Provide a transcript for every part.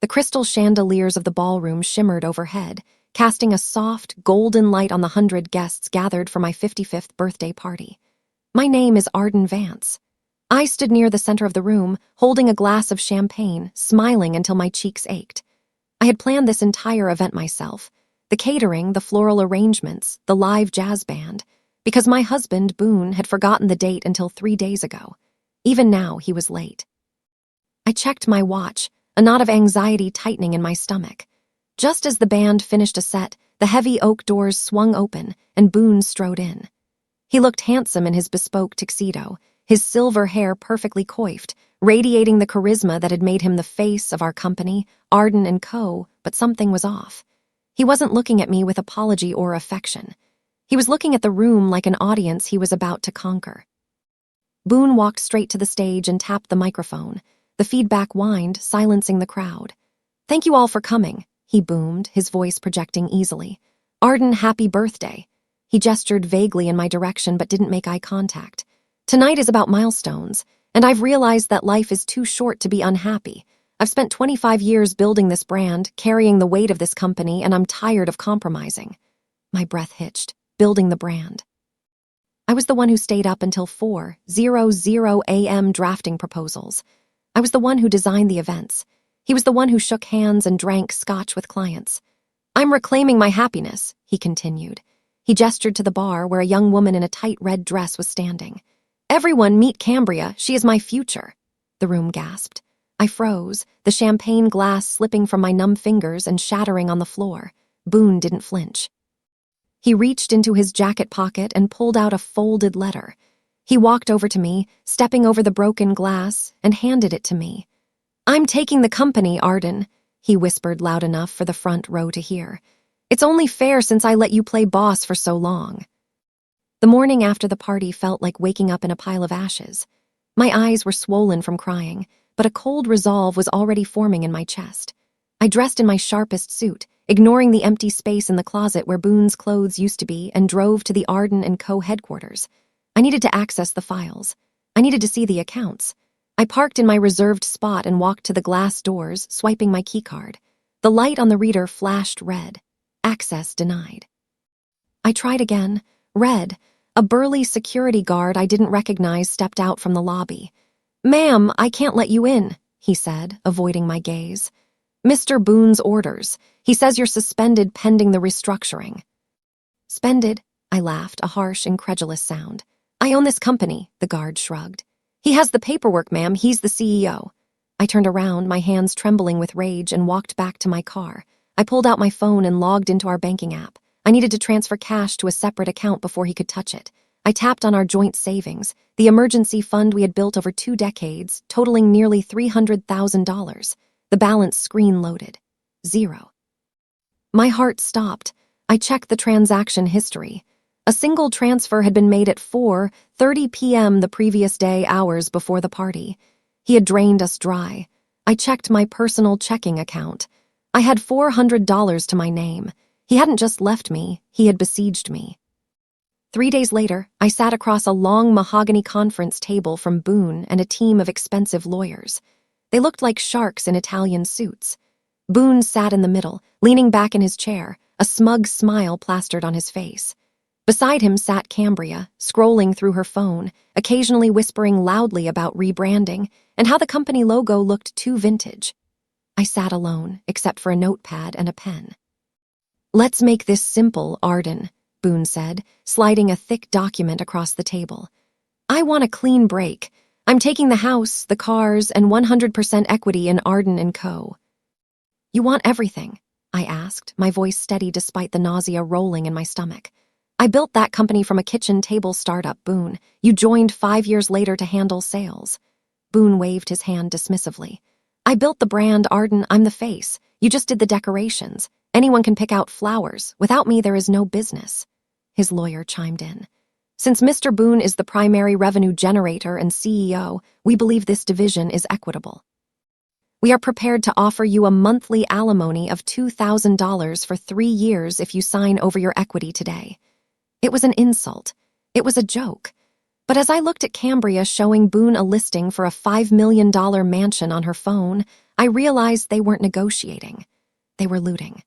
The crystal chandeliers of the ballroom shimmered overhead, casting a soft, golden light on the 100 guests gathered for my 55th birthday party. My name is Arden Vance. I stood near the center of the room, holding a glass of champagne, smiling until my cheeks ached. I had planned this entire event myself. The catering, the floral arrangements, the live jazz band, because my husband, Boone, had forgotten the date until 3 days ago. Even now, he was late. I checked my watch, a knot of anxiety tightening in my stomach. Just as the band finished a set, the heavy oak doors swung open, and Boone strode in. He looked handsome in his bespoke tuxedo, his silver hair perfectly coiffed, radiating the charisma that had made him the face of our company, Arden & Co., but something was off. He wasn't looking at me with apology or affection. He was looking at the room like an audience he was about to conquer. Boone walked straight to the stage and tapped the microphone. The feedback whined, silencing the crowd. "Thank you all for coming," he boomed, his voice projecting easily. "Arden, happy birthday." He gestured vaguely in my direction but didn't make eye contact. "Tonight is about milestones, and I've realized that life is too short to be unhappy. I've spent 25 years building this brand, carrying the weight of this company, and I'm tired of compromising." My breath hitched. Building the brand. I was the one who stayed up until 4:00 a.m. drafting proposals. I was the one who designed the events. He was the one who shook hands and drank scotch with clients. "I'm reclaiming my happiness," he continued. He gestured to the bar where a young woman in a tight red dress was standing. "Everyone meet Cambria, she is my future." The room gasped. I froze, the champagne glass slipping from my numb fingers and shattering on the floor. Boone didn't flinch. He reached into his jacket pocket and pulled out a folded letter. He walked over to me, stepping over the broken glass, and handed it to me. "I'm taking the company, Arden," he whispered loud enough for the front row to hear. "It's only fair since I let you play boss for so long." The morning after the party felt like waking up in a pile of ashes. My eyes were swollen from crying, but a cold resolve was already forming in my chest. I dressed in my sharpest suit, ignoring the empty space in the closet where Boone's clothes used to be, and drove to the Arden & Co. headquarters. I needed to access the files. I needed to see the accounts. I parked in my reserved spot and walked to the glass doors, swiping my keycard. The light on the reader flashed red. Access denied. I tried again. Red. A burly security guard I didn't recognize stepped out from the lobby. "Ma'am, I can't let you in," he said, avoiding my gaze. "Mr. Boone's orders. He says you're suspended pending the restructuring." "Spended?" I laughed, a harsh, incredulous sound. "I own this company," the guard shrugged. "He has the paperwork, ma'am. He's the CEO." I turned around, my hands trembling with rage, and walked back to my car. I pulled out my phone and logged into our banking app. I needed to transfer cash to a separate account before he could touch it. I tapped on our joint savings, the emergency fund we had built over 2 decades, totaling nearly $300,000. The balance screen loaded. 0. My heart stopped. I checked the transaction history. A single transfer had been made at 4:30 p.m. the previous day, hours before the party. He had drained us dry. I checked my personal checking account. I had $400 to my name. He hadn't just left me, he had besieged me. 3 days later, I sat across a long mahogany conference table from Boone and a team of expensive lawyers. They looked like sharks in Italian suits. Boone sat in the middle, leaning back in his chair, a smug smile plastered on his face. Beside him sat Cambria, scrolling through her phone, occasionally whispering loudly about rebranding and how the company logo looked too vintage. I sat alone, except for a notepad and a pen. "Let's make this simple, Arden," Boone said, sliding a thick document across the table. "I want a clean break. I'm taking the house, the cars, and 100% equity in Arden & Co." "You want everything?" I asked, my voice steady despite the nausea rolling in my stomach. "I built that company from a kitchen table startup, Boone. You joined 5 years later to handle sales." Boone waved his hand dismissively. "I built the brand, Arden. I'm the face. You just did the decorations. Anyone can pick out flowers. Without me, there is no business." His lawyer chimed in. "Since Mr. Boone is the primary revenue generator and CEO, we believe this division is equitable. We are prepared to offer you a monthly alimony of $2,000 for 3 years if you sign over your equity today." It was an insult. It was a joke. But as I looked at Cambria showing Boone a listing for a $5 million mansion on her phone, I realized they weren't negotiating. They were looting.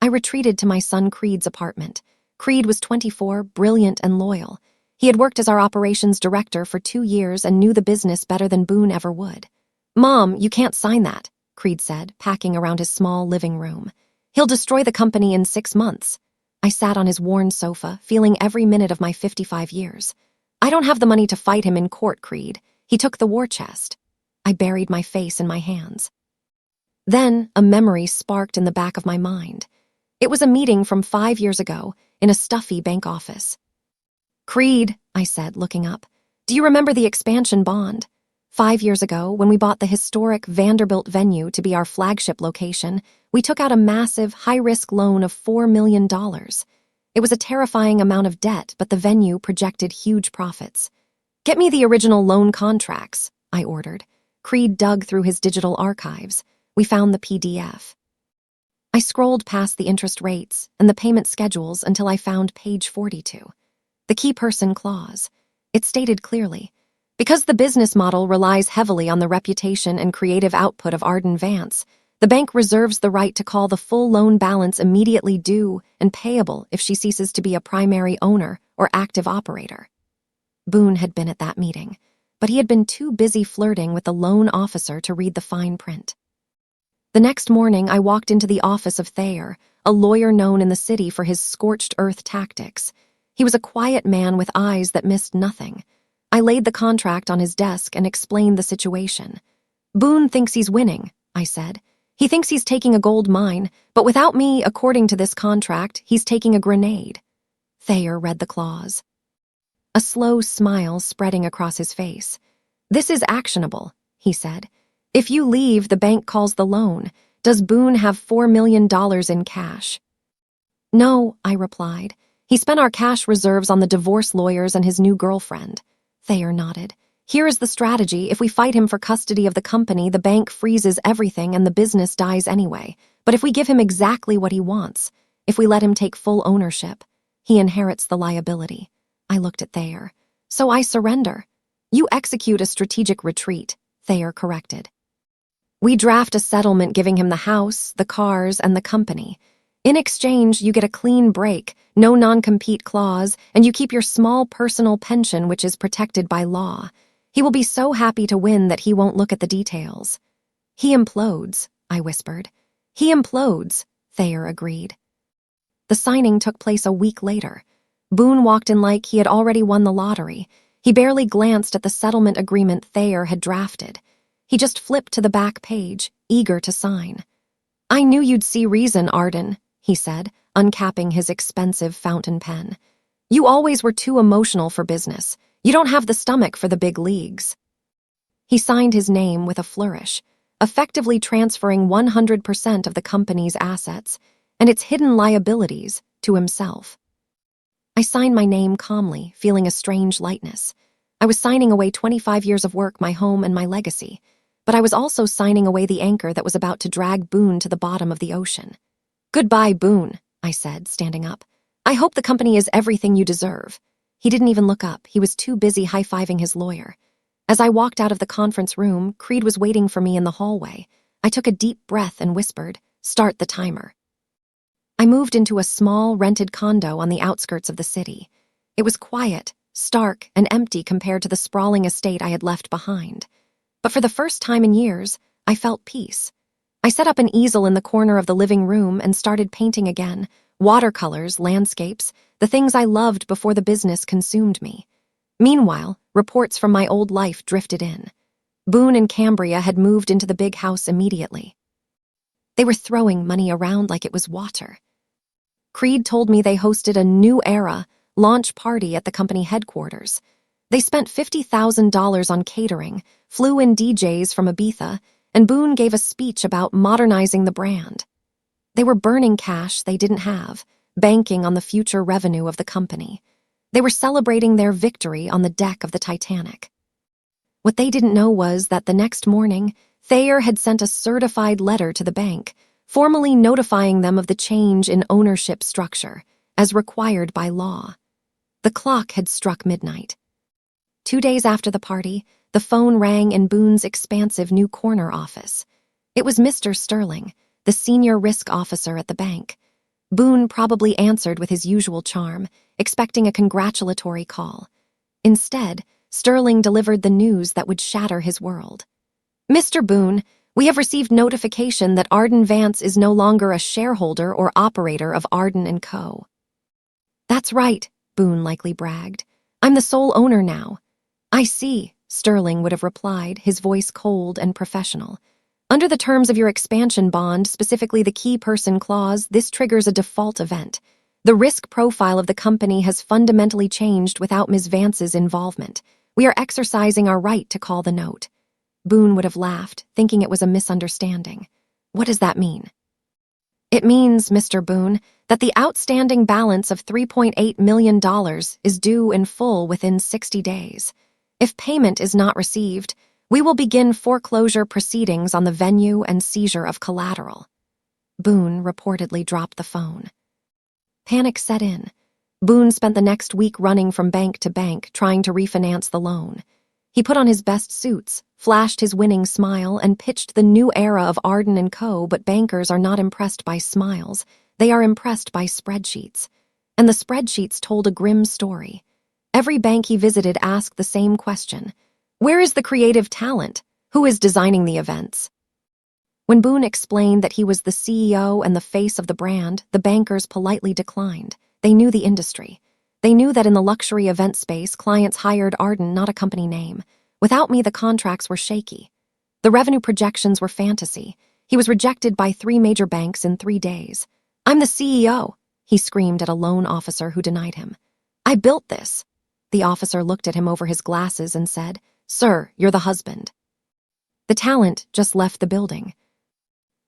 I retreated to my son Creed's apartment. Creed was 24, brilliant and loyal. He had worked as our operations director for 2 years and knew the business better than Boone ever would. "Mom, you can't sign that," Creed said, packing around his small living room. "He'll destroy the company in 6 months." I sat on his worn sofa, feeling every minute of my 55 years. "I don't have the money to fight him in court, Creed. He took the war chest." I buried my face in my hands. Then a memory sparked in the back of my mind. It was a meeting from 5 years ago in a stuffy bank office. "Creed," I said, looking up, "do you remember the expansion bond? 5 years ago, when we bought the historic Vanderbilt venue to be our flagship location, we took out a massive, high-risk loan of $4 million. It was a terrifying amount of debt, but the venue projected huge profits. Get me the original loan contracts," I ordered. Creed dug through his digital archives. We found the PDF. I scrolled past the interest rates and the payment schedules until I found page 42. The key person clause. It stated clearly, "Because the business model relies heavily on the reputation and creative output of Arden Vance, the bank reserves the right to call the full loan balance immediately due and payable if she ceases to be a primary owner or active operator." Boone had been at that meeting, but he had been too busy flirting with the loan officer to read the fine print. The next morning, I walked into the office of Thayer, a lawyer known in the city for his scorched earth tactics. He was a quiet man with eyes that missed nothing. I laid the contract on his desk and explained the situation. "Boone thinks he's winning," I said. "He thinks he's taking a gold mine, but without me, according to this contract, he's taking a grenade." Thayer read the clause. A slow smile spreading across his face. "This is actionable," he said. "If you leave, the bank calls the loan. Does Boone have $4 million in cash?" "No," I replied. "He spent our cash reserves on the divorce lawyers and his new girlfriend." Thayer nodded. "Here is the strategy. If we fight him for custody of the company, the bank freezes everything and the business dies anyway. But if we give him exactly what he wants, if we let him take full ownership, he inherits the liability." I looked at Thayer. "So I surrender." "You execute a strategic retreat," Thayer corrected. "We draft a settlement giving him the house, the cars, and the company. In exchange, you get a clean break, no non-compete clause, and you keep your small personal pension, which is protected by law. He will be so happy to win that he won't look at the details." "He implodes," I whispered. "He implodes," Thayer agreed. The signing took place a week later. Boone walked in like he had already won the lottery. He barely glanced at the settlement agreement Thayer had drafted. He just flipped to the back page, eager to sign. "I knew you'd see reason, Arden," he said, uncapping his expensive fountain pen. "You always were too emotional for business. You don't have the stomach for the big leagues." He signed his name with a flourish, effectively transferring 100% of the company's assets and its hidden liabilities to himself. I signed my name calmly, feeling a strange lightness. I was signing away 25 years of work, my home, and my legacy. But I was also signing away the anchor that was about to drag Boone to the bottom of the ocean. "Goodbye, Boone," I said, standing up. "I hope the company is everything you deserve." He didn't even look up. He was too busy high-fiving his lawyer. As I walked out of the conference room, Creed was waiting for me in the hallway. I took a deep breath and whispered, "Start the timer." I moved into a small, rented condo on the outskirts of the city. It was quiet, stark, and empty compared to the sprawling estate I had left behind. But for the first time in years, I felt peace. I set up an easel in the corner of the living room and started painting again, watercolors, landscapes, the things I loved before the business consumed me. Meanwhile, reports from my old life drifted in. Boone and Cambria had moved into the big house immediately. They were throwing money around like it was water. Creed told me they hosted a new era launch party at the company headquarters. They spent $50,000 on catering, flew in DJs from Ibiza, and Boone gave a speech about modernizing the brand. They were burning cash they didn't have, banking on the future revenue of the company. They were celebrating their victory on the deck of the Titanic. What they didn't know was that the next morning, Thayer had sent a certified letter to the bank, formally notifying them of the change in ownership structure, as required by law. The clock had struck midnight. 2 days after the party, the phone rang in Boone's expansive new corner office. It was Mr. Sterling, the senior risk officer at the bank. Boone probably answered with his usual charm, expecting a congratulatory call. Instead, Sterling delivered the news that would shatter his world. "Mr. Boone, we have received notification that Arden Vance is no longer a shareholder or operator of Arden & Co." "That's right," Boone likely bragged. "I'm the sole owner now." "I see," Sterling would have replied, his voice cold and professional. "Under the terms of your expansion bond, specifically the key person clause, this triggers a default event. The risk profile of the company has fundamentally changed without Ms. Vance's involvement. We are exercising our right to call the note." Boone would have laughed, thinking it was a misunderstanding. "What does that mean?" "It means, Mr. Boone, that the outstanding balance of $3.8 million is due in full within 60 days. If payment is not received, we will begin foreclosure proceedings on the venue and seizure of collateral." Boone reportedly dropped the phone. Panic set in. Boone spent the next week running from bank to bank trying to refinance the loan. He put on his best suits, flashed his winning smile, and pitched the new era of Arden & Co., but bankers are not impressed by smiles. They are impressed by spreadsheets. And the spreadsheets told a grim story. Every bank he visited asked the same question. Where is the creative talent? Who is designing the events? When Boone explained that he was the CEO and the face of the brand, the bankers politely declined. They knew the industry. They knew that in the luxury event space, clients hired Arden, not a company name. Without me, the contracts were shaky. The revenue projections were fantasy. He was rejected by 3 major banks in 3 days. "I'm the CEO," he screamed at a loan officer who denied him. "I built this." The officer looked at him over his glasses and said, "Sir, you're the husband." The talent just left the building.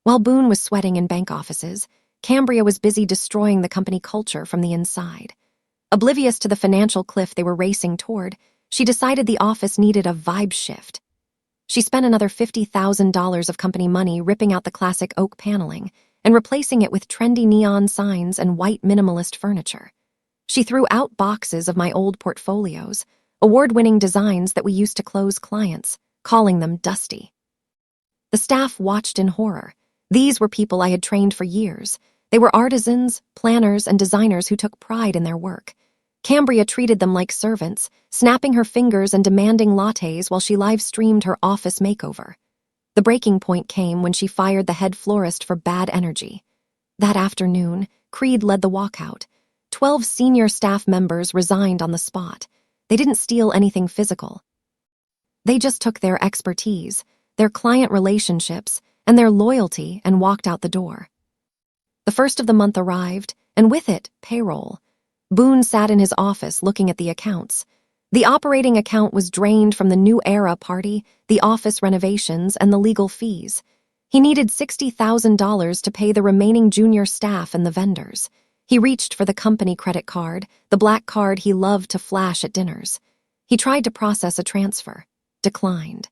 While Boone was sweating in bank offices, Cambria was busy destroying the company culture from the inside. Oblivious to the financial cliff they were racing toward, she decided the office needed a vibe shift. She spent another $50,000 of company money ripping out the classic oak paneling and replacing it with trendy neon signs and white minimalist furniture. She threw out boxes of my old portfolios, award-winning designs that we used to close clients, calling them dusty. The staff watched in horror. These were people I had trained for years. They were artisans, planners, and designers who took pride in their work. Cambria treated them like servants, snapping her fingers and demanding lattes while she live-streamed her office makeover. The breaking point came when she fired the head florist for bad energy. That afternoon, Creed led the walkout. 12 senior staff members resigned on the spot. They didn't steal anything physical. They just took their expertise, their client relationships, and their loyalty and walked out the door. The first of the month arrived, and with it, payroll. Boone sat in his office looking at the accounts. The operating account was drained from the new era party, the office renovations, and the legal fees. He needed $60,000 to pay the remaining junior staff and the vendors. He reached for the company credit card, the black card he loved to flash at dinners. He tried to process a transfer. Declined.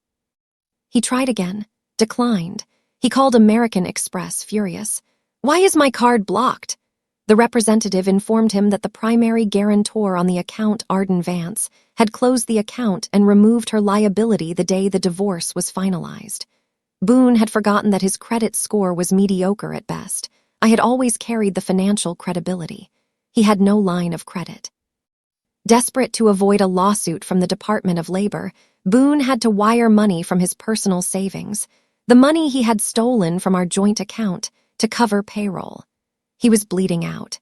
He tried again. Declined. He called American Express, furious. "Why is my card blocked?" The representative informed him that the primary guarantor on the account, Arden Vance, had closed the account and removed her liability the day the divorce was finalized. Boone had forgotten that his credit score was mediocre at best. I had always carried the financial credibility. He had no line of credit. Desperate to avoid a lawsuit from the Department of Labor, Boone had to wire money from his personal savings, the money he had stolen from our joint account, to cover payroll. He was bleeding out.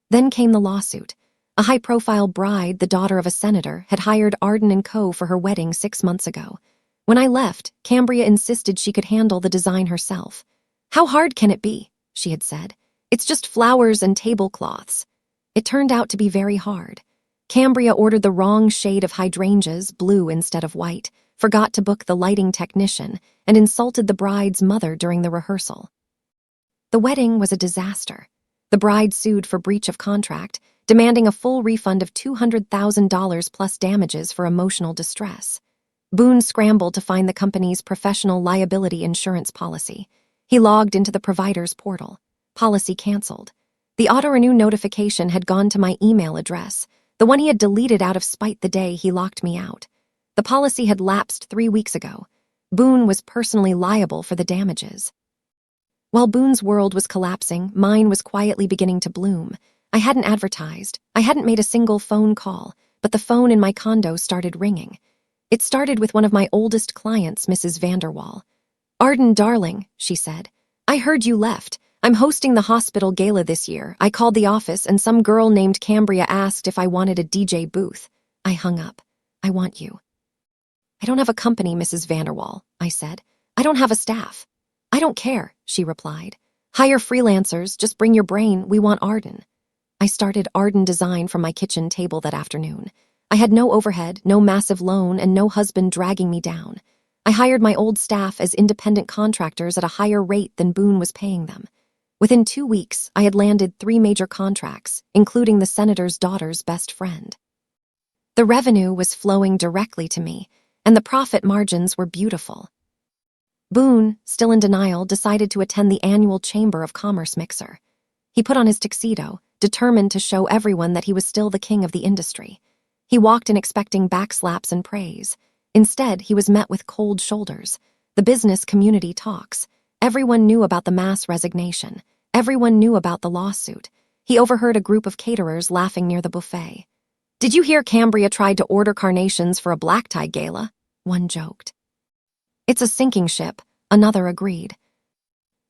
Then came the lawsuit. A high-profile bride, the daughter of a senator, had hired Arden & Co. for her wedding 6 months ago. When I left, Cambria insisted she could handle the design herself. "How hard can it be?" she had said. "It's just flowers and tablecloths." It turned out to be very hard. Cambria ordered the wrong shade of hydrangeas, blue instead of white, forgot to book the lighting technician, and insulted the bride's mother during the rehearsal. The wedding was a disaster. The bride sued for breach of contract, demanding a full refund of $200,000 plus damages for emotional distress. Boone scrambled to find the company's professional liability insurance policy. He logged into the provider's portal. Policy canceled. The auto-renew notification had gone to my email address, the one he had deleted out of spite the day he locked me out. The policy had lapsed 3 weeks ago. Boone was personally liable for the damages. While Boone's world was collapsing, mine was quietly beginning to bloom. I hadn't advertised. I hadn't made a single phone call, but the phone in my condo started ringing. It started with one of my oldest clients, Mrs. Vanderwall. "Arden, darling," she said, "I heard you left. I'm hosting the hospital gala this year. I called the office and some girl named Cambria asked if I wanted a DJ booth." I hung up. "I want you." "I don't have a company, Mrs. Vanderwall," I said. "I don't have a staff." "I don't care," she replied. "Hire freelancers, just bring your brain, we want Arden." I started Arden Design from my kitchen table that afternoon. I had no overhead, no massive loan, and no husband dragging me down. I hired my old staff as independent contractors at a higher rate than Boone was paying them. Within 2 weeks, I had landed 3 major contracts, including the senator's daughter's best friend. The revenue was flowing directly to me, and the profit margins were beautiful. Boone, still in denial, decided to attend the annual Chamber of Commerce mixer. He put on his tuxedo, determined to show everyone that he was still the king of the industry. He walked in expecting backslaps and praise. Instead, he was met with cold shoulders. The business community talks. Everyone knew about the mass resignation. Everyone knew about the lawsuit. He overheard a group of caterers laughing near the buffet. "Did you hear Cambria tried to order carnations for a black tie gala?" one joked. "It's a sinking ship," another agreed.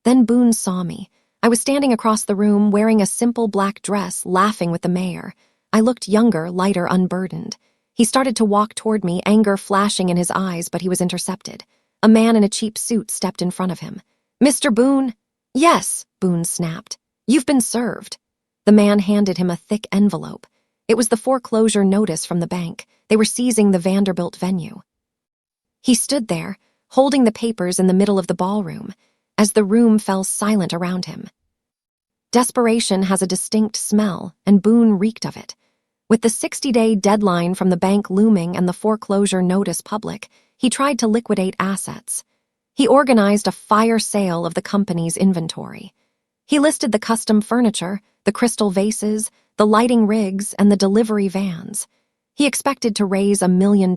Then Boone saw me. I was standing across the room wearing a simple black dress, laughing with the mayor. I looked younger, lighter, unburdened. He started to walk toward me, anger flashing in his eyes, but he was intercepted. A man in a cheap suit stepped in front of him. "Mr. Boone?" "Yes," Boone snapped. "You've been served." The man handed him a thick envelope. It was the foreclosure notice from the bank. They were seizing the Vanderbilt venue. He stood there, holding the papers in the middle of the ballroom, as the room fell silent around him. Desperation has a distinct smell, and Boone reeked of it. With the 60-day deadline from the bank looming and the foreclosure notice public, he tried to liquidate assets. He organized a fire sale of the company's inventory. He listed the custom furniture, the crystal vases, the lighting rigs, and the delivery vans. He expected to raise $1 million.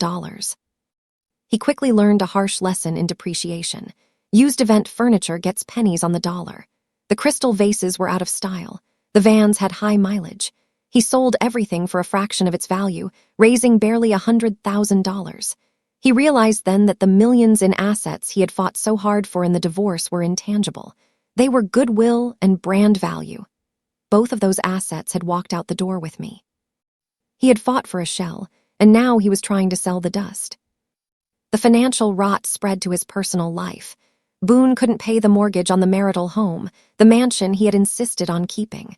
He quickly learned a harsh lesson in depreciation. Used event furniture gets pennies on the dollar. The crystal vases were out of style. The vans had high mileage. He sold everything for a fraction of its value, raising barely $100,000. He realized then that the millions in assets he had fought so hard for in the divorce were intangible. They were goodwill and brand value. Both of those assets had walked out the door with me. He had fought for a shell, and now he was trying to sell the dust. The financial rot spread to his personal life. Boone couldn't pay the mortgage on the marital home, the mansion he had insisted on keeping.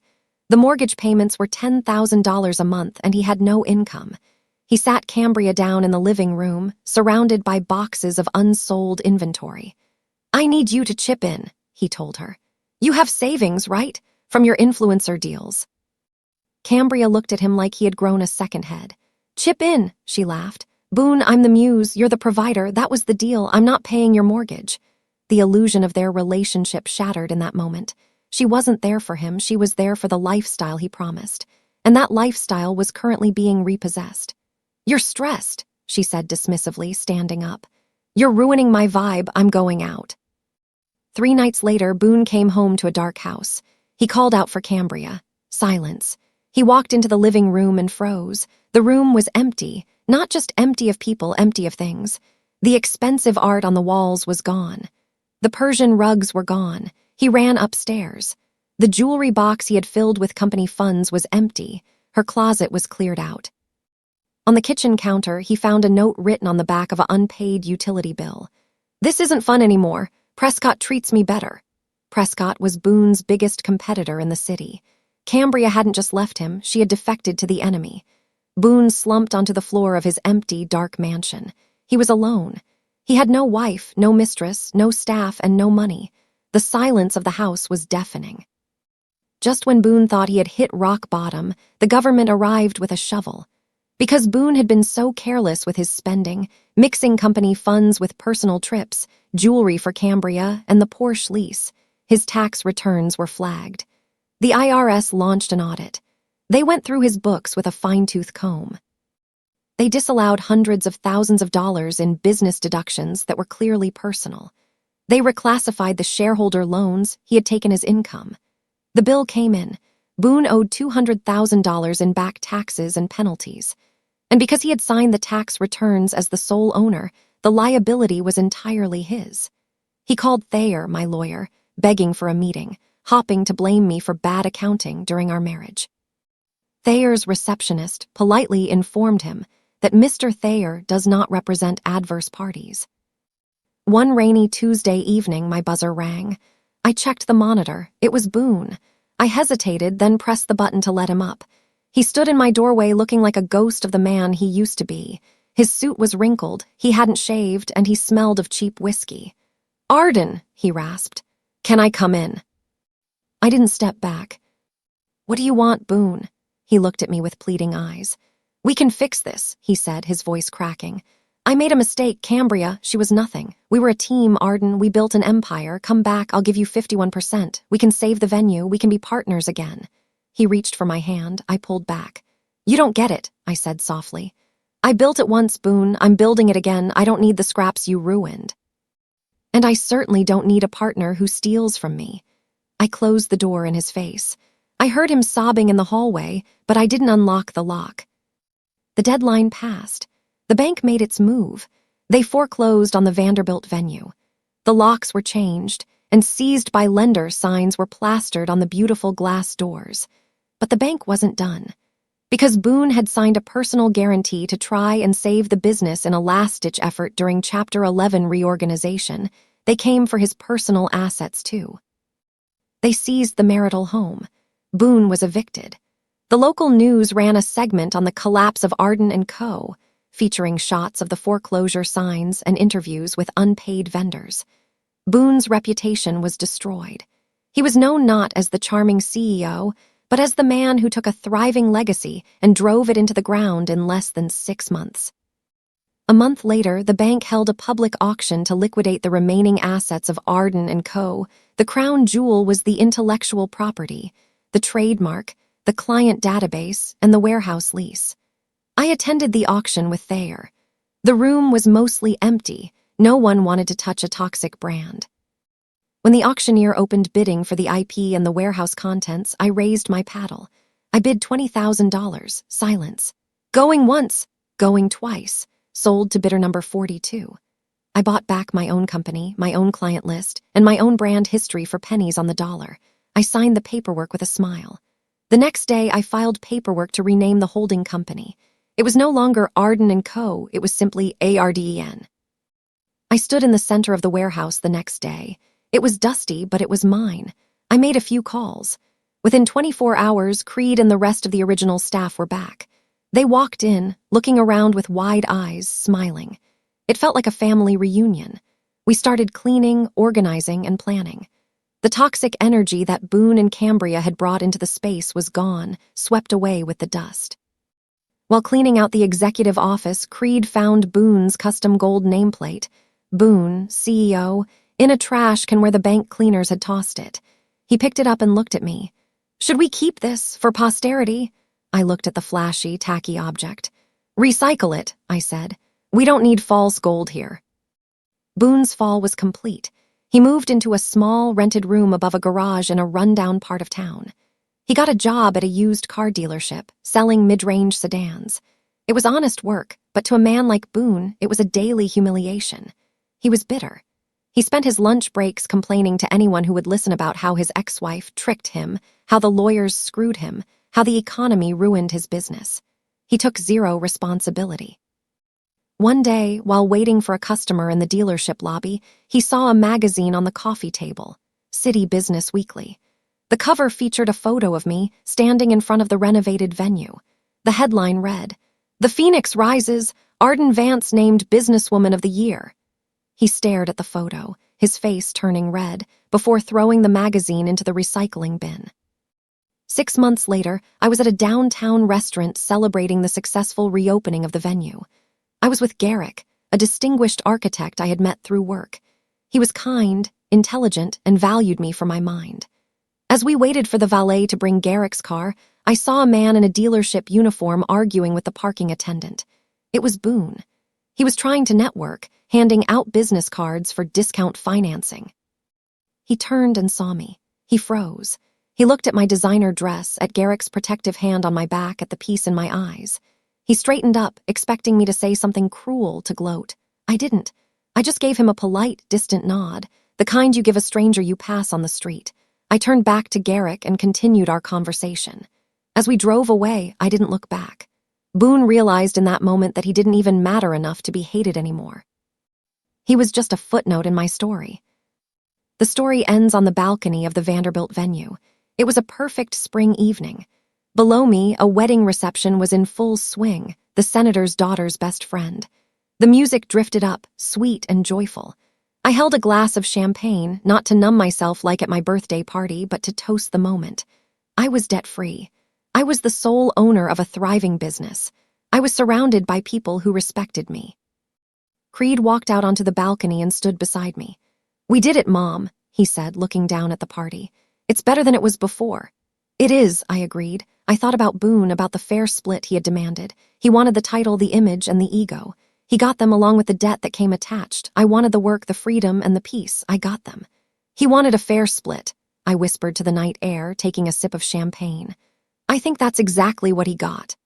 The mortgage payments were $10,000 a month, and he had no income. He sat Cambria down in the living room, surrounded by boxes of unsold inventory. "I need you to chip in," he told her. "You have savings, right? From your influencer deals." Cambria looked at him like he had grown a second head. "Chip in," she laughed. "Boone, I'm the muse, you're the provider, that was the deal, I'm not paying your mortgage." The illusion of their relationship shattered in that moment. She wasn't there for him, she was there for the lifestyle he promised. And that lifestyle was currently being repossessed. "You're stressed," she said dismissively, standing up. "You're ruining my vibe, I'm going out." 3 nights later, Boone came home to a dark house. He called out for Cambria. Silence. He walked into the living room and froze. The room was empty, not just empty of people, empty of things. The expensive art on the walls was gone. The Persian rugs were gone. He ran upstairs. The jewelry box he had filled with company funds was empty. Her closet was cleared out. On the kitchen counter, he found a note written on the back of an unpaid utility bill. "This isn't fun anymore. Prescott treats me better." Prescott was Boone's biggest competitor in the city. Cambria hadn't just left him, she had defected to the enemy. Boone slumped onto the floor of his empty, dark mansion. He was alone. He had no wife, no mistress, no staff, and no money. The silence of the house was deafening. Just when Boone thought he had hit rock bottom, the government arrived with a shovel. Because Boone had been so careless with his spending, mixing company funds with personal trips, jewelry for Cambria, and the Porsche lease, his tax returns were flagged. The IRS launched an audit. They went through his books with a fine-tooth comb. They disallowed hundreds of thousands of dollars in business deductions that were clearly personal. They reclassified the shareholder loans he had taken as income. The bill came in. Boone owed $200,000 in back taxes and penalties. And because he had signed the tax returns as the sole owner, the liability was entirely his. He called Thayer, my lawyer, begging for a meeting, hopping to blame me for bad accounting during our marriage. Thayer's receptionist politely informed him that Mr. Thayer does not represent adverse parties. One rainy Tuesday evening, my buzzer rang. I checked the monitor. It was Boone. I hesitated, then pressed the button to let him up. He stood in my doorway looking like a ghost of the man he used to be. His suit was wrinkled, he hadn't shaved, and he smelled of cheap whiskey. "Arden," he rasped. "Can I come in?" I didn't step back. "What do you want, Boone?" He looked at me with pleading eyes. "We can fix this," he said, his voice cracking. "I made a mistake, Cambria, she was nothing. We were a team, Arden, we built an empire. Come back, I'll give you 51%. We can save the venue, we can be partners again." He reached for my hand, I pulled back. "You don't get it," I said softly. "I built it once, Boone, I'm building it again. I don't need the scraps you ruined. And I certainly don't need a partner who steals from me." I closed the door in his face. I heard him sobbing in the hallway, but I didn't unlock the lock. The deadline passed. The bank made its move. They foreclosed on the Vanderbilt venue. The locks were changed, and seized by lender signs were plastered on the beautiful glass doors. But the bank wasn't done. Because Boone had signed a personal guarantee to try and save the business in a last-ditch effort during Chapter 11 reorganization, they came for his personal assets too. They seized the marital home. Boone was evicted. The local news ran a segment on the collapse of Arden & Co., featuring shots of the foreclosure signs and interviews with unpaid vendors. Boone's reputation was destroyed. He was known not as the charming CEO, but as the man who took a thriving legacy and drove it into the ground in less than 6 months. A month later, the bank held a public auction to liquidate the remaining assets of Arden & Co. The crown jewel was the intellectual property, the trademark, the client database, and the warehouse lease. I attended the auction with Thayer. The room was mostly empty. No one wanted to touch a toxic brand. When the auctioneer opened bidding for the IP and the warehouse contents, I raised my paddle. I bid $20,000, silence. Going once, going twice, sold to bidder number 42. I bought back my own company, my own client list, and my own brand history for pennies on the dollar. I signed the paperwork with a smile. The next day, I filed paperwork to rename the holding company. It was no longer Arden & Co., it was simply ARDEN. I stood in the center of the warehouse the next day. It was dusty, but it was mine. I made a few calls. Within 24 hours, Creed and the rest of the original staff were back. They walked in, looking around with wide eyes, smiling. It felt like a family reunion. We started cleaning, organizing, and planning. The toxic energy that Boone and Cambria had brought into the space was gone, swept away with the dust. While cleaning out the executive office, Creed found Boone's custom gold nameplate. Boone, CEO, in a trash can where the bank cleaners had tossed it. He picked it up and looked at me. "Should we keep this for posterity?" I looked at the flashy, tacky object. "Recycle it," I said. "We don't need false gold here." Boone's fall was complete. He moved into a small, rented room above a garage in a rundown part of town. He got a job at a used car dealership, selling mid-range sedans. It was honest work, but to a man like Boone, it was a daily humiliation. He was bitter. He spent his lunch breaks complaining to anyone who would listen about how his ex-wife tricked him, how the lawyers screwed him, how the economy ruined his business. He took zero responsibility. One day, while waiting for a customer in the dealership lobby, he saw a magazine on the coffee table, City Business Weekly. The cover featured a photo of me standing in front of the renovated venue. The headline read, "The Phoenix Rises, Arden Vance named Businesswoman of the Year." He stared at the photo, his face turning red, before throwing the magazine into the recycling bin. 6 months later, I was at a downtown restaurant celebrating the successful reopening of the venue. I was with Garrick, a distinguished architect I had met through work. He was kind, intelligent, and valued me for my mind. As we waited for the valet to bring Garrick's car, I saw a man in a dealership uniform arguing with the parking attendant. It was Boone. He was trying to network, handing out business cards for discount financing. He turned and saw me. He froze. He looked at my designer dress, at Garrick's protective hand on my back, at the peace in my eyes. He straightened up, expecting me to say something cruel, to gloat. I didn't. I just gave him a polite, distant nod, the kind you give a stranger you pass on the street. I turned back to Garrick and continued our conversation. As we drove away, I didn't look back. Boone realized in that moment that he didn't even matter enough to be hated anymore. He was just a footnote in my story. The story ends on the balcony of the Vanderbilt venue. It was a perfect spring evening. Below me, a wedding reception was in full swing, the senator's daughter's best friend. The music drifted up, sweet and joyful. I held a glass of champagne, not to numb myself like at my birthday party, but to toast the moment. I was debt-free. I was the sole owner of a thriving business. I was surrounded by people who respected me. Creed walked out onto the balcony and stood beside me. "We did it, Mom," he said, looking down at the party. "It's better than it was before." "It is," I agreed. I thought about Boone, about the fair split he had demanded. He wanted the title, the image, and the ego. He got them along with the debt that came attached. I wanted the work, the freedom, and the peace. I got them. He wanted a fair split, I whispered to the night air, taking a sip of champagne. I think that's exactly what he got.